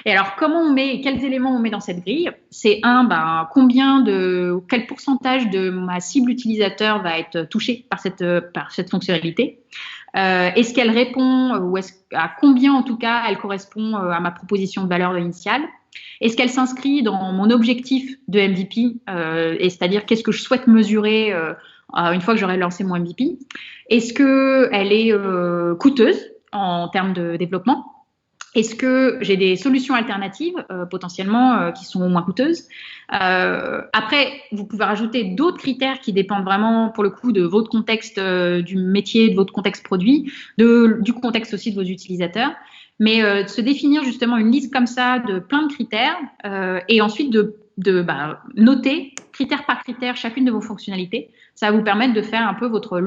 Et alors, quels éléments on met dans cette grille? C'est quel pourcentage de ma cible utilisateur va être touché par cette fonctionnalité? Est-ce qu'elle répond ou à combien en tout cas elle correspond à ma proposition de valeur initiale? Est-ce qu'elle s'inscrit dans mon objectif de MVP, et c'est-à-dire qu'est-ce que je souhaite mesurer une fois que j'aurai lancé mon MVP? Est-ce qu'elle est coûteuse en termes de développement? Est-ce que j'ai des solutions alternatives potentiellement qui sont moins coûteuses? Après, vous pouvez rajouter d'autres critères qui dépendent vraiment pour le coup de votre contexte du métier, de votre contexte produit, du contexte aussi de vos utilisateurs. Mais de se définir justement une liste comme ça de plein de critères et ensuite de noter critère par critère chacune de vos fonctionnalités. Ça va vous permettre de faire un peu votre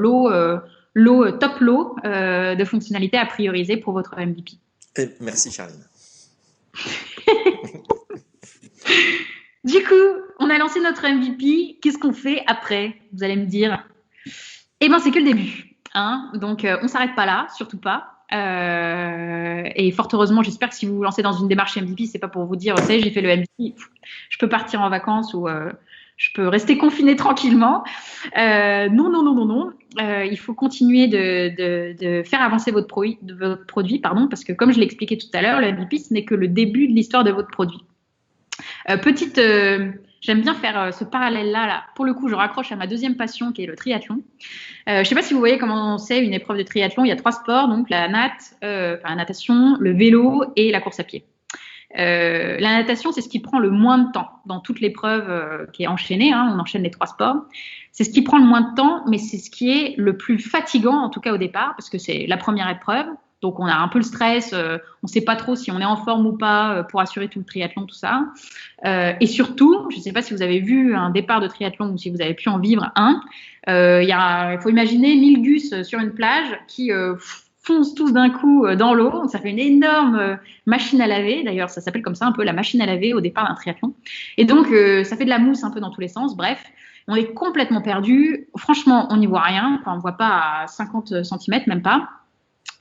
top lot de fonctionnalités à prioriser pour votre MVP. Et merci Charline. Du coup, on a lancé notre MVP. Qu'est-ce qu'on fait après? Vous allez me dire. C'est que le début. Donc, on ne s'arrête pas là, surtout pas. Et fort heureusement, j'espère que si vous vous lancez dans une démarche MVP, c'est pas pour vous dire, vous savez, j'ai fait le MVP, je peux partir en vacances ou je peux rester confiné tranquillement. Non. Il faut continuer de faire avancer votre produit, parce que comme je l'ai expliqué tout à l'heure, le MVP, ce n'est que le début de l'histoire de votre produit. J'aime bien faire ce parallèle-là. Là. Pour le coup, je raccroche à ma deuxième passion qui est le triathlon. Je ne sais pas si vous voyez comment c'est une épreuve de triathlon. Il y a 3 sports, donc la natation, le vélo et la course à pied. La natation, c'est ce qui prend le moins de temps dans toute l'épreuve qui est enchaînée. Hein, on enchaîne les 3 sports. C'est ce qui prend le moins de temps, mais c'est ce qui est le plus fatigant, en tout cas au départ, parce que c'est la première épreuve. Donc, on a un peu le stress, on ne sait pas trop si on est en forme ou pas pour assurer tout le triathlon, tout ça. Et surtout, je ne sais pas si vous avez vu un départ de triathlon ou si vous avez pu en vivre un. Il faut imaginer 1000 gus sur une plage qui foncent tous d'un coup dans l'eau. Donc, ça fait une énorme machine à laver. D'ailleurs, ça s'appelle comme ça un peu la machine à laver au départ d'un triathlon. Et donc, ça fait de la mousse un peu dans tous les sens. Bref, on est complètement perdu. Franchement, on n'y voit rien. Enfin, on ne voit pas à 50 centimètres, même pas.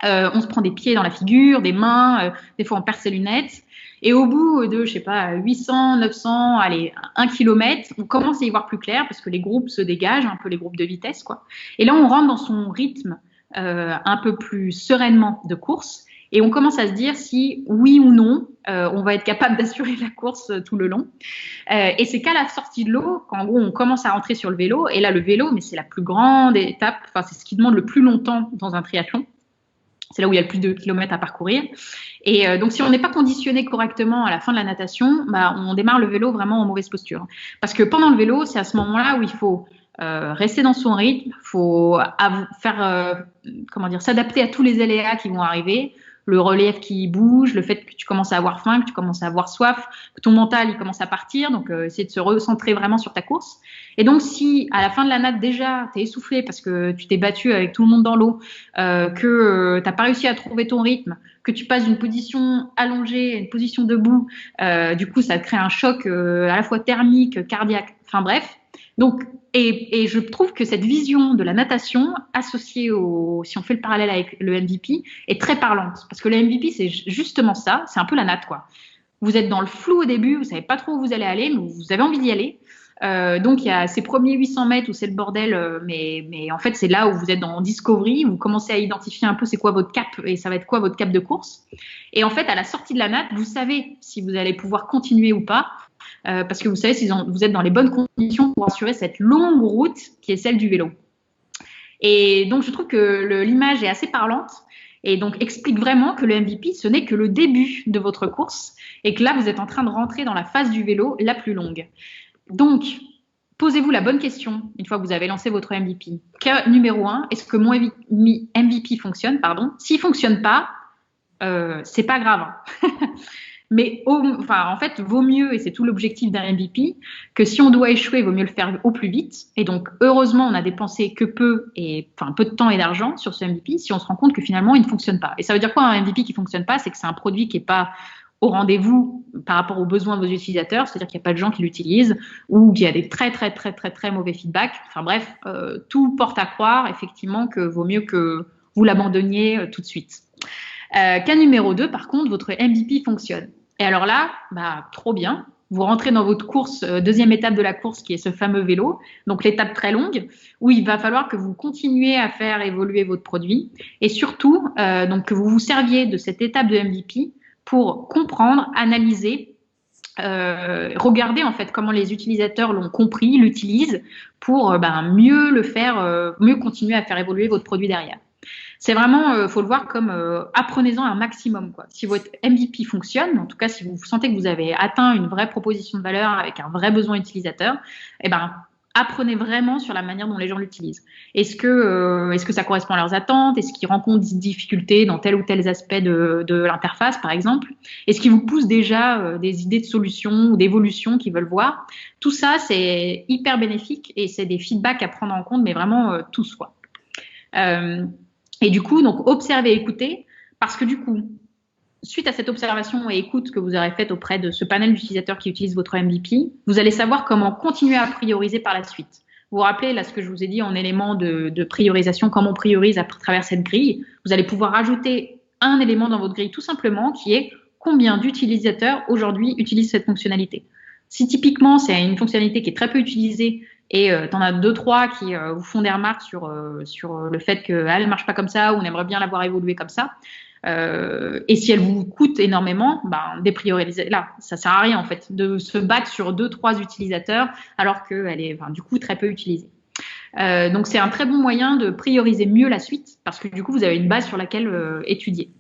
On se prend des pieds dans la figure, des mains, des fois on perd ses lunettes. Et au bout de, je sais pas, 800, 900, allez, 1 kilomètre, on commence à y voir plus clair parce que les groupes se dégagent, un peu les groupes de vitesse, quoi. Et là, on rentre dans son rythme un peu plus sereinement de course et on commence à se dire si, oui ou non, on va être capable d'assurer la course tout le long. Et c'est qu'à la sortie de l'eau, quand en gros on commence à rentrer sur le vélo, et là le vélo, mais c'est la plus grande étape, enfin c'est ce qui demande le plus longtemps dans un triathlon. C'est là où il y a le plus de kilomètres à parcourir. Et donc, si on n'est pas conditionné correctement à la fin de la natation, on démarre le vélo vraiment en mauvaise posture. Parce que pendant le vélo, c'est à ce moment-là où il faut rester dans son rythme, il faut faire, s'adapter à tous les aléas qui vont arriver, le relief qui bouge, le fait que tu commences à avoir faim, que tu commences à avoir soif, que ton mental il commence à partir, donc essayer de se recentrer vraiment sur ta course. Et donc si à la fin de la natte déjà t'es essoufflé parce que tu t'es battu avec tout le monde dans l'eau, que t'as pas réussi à trouver ton rythme, que tu passes d'une position allongée à une position debout, du coup ça te crée un choc à la fois thermique, cardiaque, enfin bref. Donc, et je trouve que cette vision de la natation associée si on fait le parallèle avec le MVP, est très parlante. Parce que le MVP, c'est justement ça, c'est un peu la natte, quoi. Vous êtes dans le flou au début, vous savez pas trop où vous allez aller, mais vous avez envie d'y aller. Donc, il y a ces premiers 800 mètres où c'est le bordel, mais en fait, c'est là où vous êtes dans Discovery, vous commencez à identifier un peu c'est quoi votre cap et ça va être quoi votre cap de course. Et en fait, à la sortie de la natte, vous savez si vous allez pouvoir continuer ou pas. Parce que vous savez si vous êtes dans les bonnes conditions pour assurer cette longue route qui est celle du vélo. Et donc, je trouve que l'image est assez parlante et donc explique vraiment que le MVP, ce n'est que le début de votre course et que là, vous êtes en train de rentrer dans la phase du vélo la plus longue. Donc, posez-vous la bonne question une fois que vous avez lancé votre MVP. Numéro 1, est-ce que mon MVP fonctionne? S'il ne fonctionne pas, c'est pas grave. Mais en fait, vaut mieux, et c'est tout l'objectif d'un MVP, que si on doit échouer, il vaut mieux le faire au plus vite. Et donc, heureusement, on a dépensé que peu de temps et d'argent sur ce MVP si on se rend compte que finalement, il ne fonctionne pas. Et ça veut dire quoi un MVP qui ne fonctionne pas? C'est que c'est un produit qui n'est pas au rendez-vous par rapport aux besoins de vos utilisateurs, c'est-à-dire qu'il n'y a pas de gens qui l'utilisent ou qu'il y a des très, très, très, très, très mauvais feedbacks. Enfin bref, tout porte à croire effectivement que vaut mieux que vous l'abandonniez tout de suite. Cas numéro 2, par contre, votre MVP fonctionne. Et alors là, trop bien. Vous rentrez dans votre course, deuxième étape de la course qui est ce fameux vélo, donc l'étape très longue où il va falloir que vous continuiez à faire évoluer votre produit et surtout donc que vous vous serviez de cette étape de MVP pour comprendre, analyser, regarder en fait comment les utilisateurs l'ont compris, l'utilisent pour mieux le faire, mieux continuer à faire évoluer votre produit derrière. C'est vraiment, faut le voir comme apprenez-en un maximum, quoi. Si votre MVP fonctionne, en tout cas si vous sentez que vous avez atteint une vraie proposition de valeur avec un vrai besoin utilisateur, apprenez vraiment sur la manière dont les gens l'utilisent. Est-ce que ça correspond à leurs attentes? Est-ce qu'ils rencontrent des difficultés dans tel ou tel aspect de l'interface, par exemple? Est-ce qu'ils vous poussent déjà des idées de solutions ou d'évolution qu'ils veulent voir? Tout ça, c'est hyper bénéfique et c'est des feedbacks à prendre en compte, mais vraiment tous, quoi. Et du coup, donc, observez, écoutez, parce que du coup, suite à cette observation et écoute que vous aurez faite auprès de ce panel d'utilisateurs qui utilisent votre MVP, vous allez savoir comment continuer à prioriser par la suite. Vous vous rappelez, là, ce que je vous ai dit en élément de priorisation, comment on priorise à travers cette grille. Vous allez pouvoir ajouter un élément dans votre grille, tout simplement, qui est combien d'utilisateurs aujourd'hui utilisent cette fonctionnalité. Si typiquement, c'est une fonctionnalité qui est très peu utilisée, et tu en as 2-3 qui vous font des remarques sur le fait qu'elle ne marche pas comme ça ou on aimerait bien l'avoir évolué comme ça, Et si elle vous coûte énormément, dépriorisez-la. Ça sert à rien en fait de se battre sur 2-3 utilisateurs alors qu'elle est du coup très peu utilisée. Donc c'est un très bon moyen de prioriser mieux la suite parce que du coup vous avez une base sur laquelle étudier.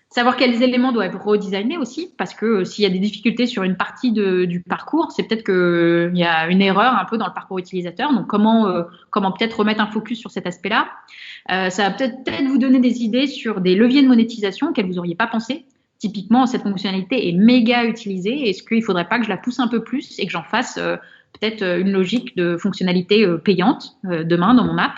Savoir quels éléments doivent être redesignés aussi, parce que s'il y a des difficultés sur une partie du parcours, c'est peut-être qu'il y a une erreur un peu dans le parcours utilisateur. Donc, comment peut-être remettre un focus sur cet aspect-là. Ça va peut-être vous donner des idées sur des leviers de monétisation auxquels vous n'auriez pas pensé. Typiquement, cette fonctionnalité est méga utilisée. Est-ce qu'il ne faudrait pas que je la pousse un peu plus et que j'en fasse peut-être une logique de fonctionnalité payante demain dans mon app?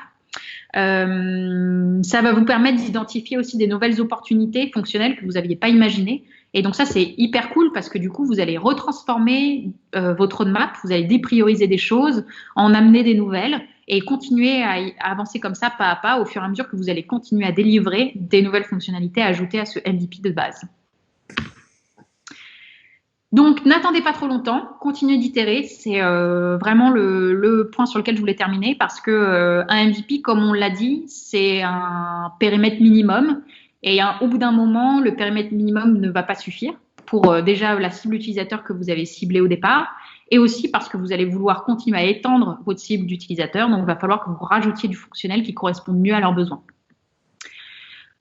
Ça va vous permettre d'identifier aussi des nouvelles opportunités fonctionnelles que vous n'aviez pas imaginées. Et donc ça, c'est hyper cool parce que du coup, vous allez retransformer votre roadmap, vous allez déprioriser des choses, en amener des nouvelles et continuer à avancer comme ça, pas à pas, au fur et à mesure que vous allez continuer à délivrer des nouvelles fonctionnalités ajoutées à ce MVP de base. Donc, n'attendez pas trop longtemps, continuez d'itérer, c'est vraiment le point sur lequel je voulais terminer parce que un MVP, comme on l'a dit, c'est un périmètre minimum et au bout d'un moment, le périmètre minimum ne va pas suffire pour déjà la cible utilisateur que vous avez ciblée au départ et aussi parce que vous allez vouloir continuer à étendre votre cible d'utilisateur, donc il va falloir que vous rajoutiez du fonctionnel qui corresponde mieux à leurs besoins.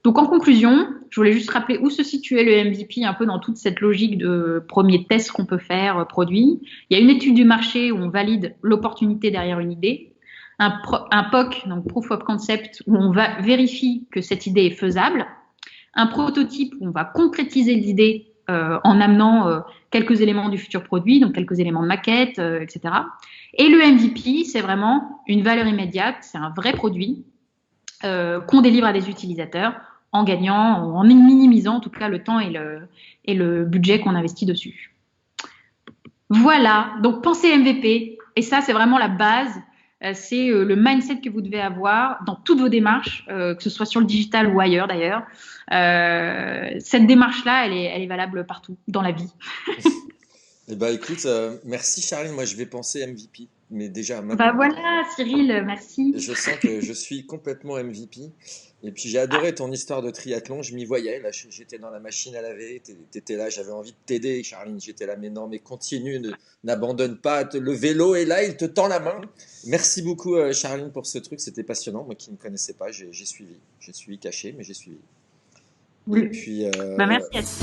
Donc, en conclusion, je voulais juste rappeler où se situait le MVP un peu dans toute cette logique de premier test qu'on peut faire produit. Il y a une étude du marché où on valide l'opportunité derrière une idée, un POC, donc Proof of Concept, où on vérifie que cette idée est faisable, un prototype où on va concrétiser l'idée en amenant quelques éléments du futur produit, donc quelques éléments de maquette, etc. Et le MVP, c'est vraiment une valeur immédiate, c'est un vrai produit qu'on délivre à des utilisateurs en gagnant, en minimisant en tout cas le temps et le budget qu'on investit dessus. Voilà, donc pensez MVP, et ça c'est vraiment la base, c'est le mindset que vous devez avoir dans toutes vos démarches, que ce soit sur le digital ou ailleurs d'ailleurs. Cette démarche-là, elle est valable partout dans la vie. Eh ben, écoute, merci Charline, moi je vais penser MVP, mais déjà maintenant. Voilà Cyril, merci. Je sens que je suis complètement MVP. Et puis j'ai adoré ton histoire de triathlon, je m'y voyais, là j'étais dans la machine à laver, t'étais là, j'avais envie de t'aider Charline, j'étais là, mais non, mais continue, n'abandonne pas, le vélo est là, il te tend la main. Merci beaucoup Charline pour ce truc, c'était passionnant, moi qui ne connaissais pas, j'ai suivi caché, mais j'ai suivi. Oui. Et puis, merci à toi.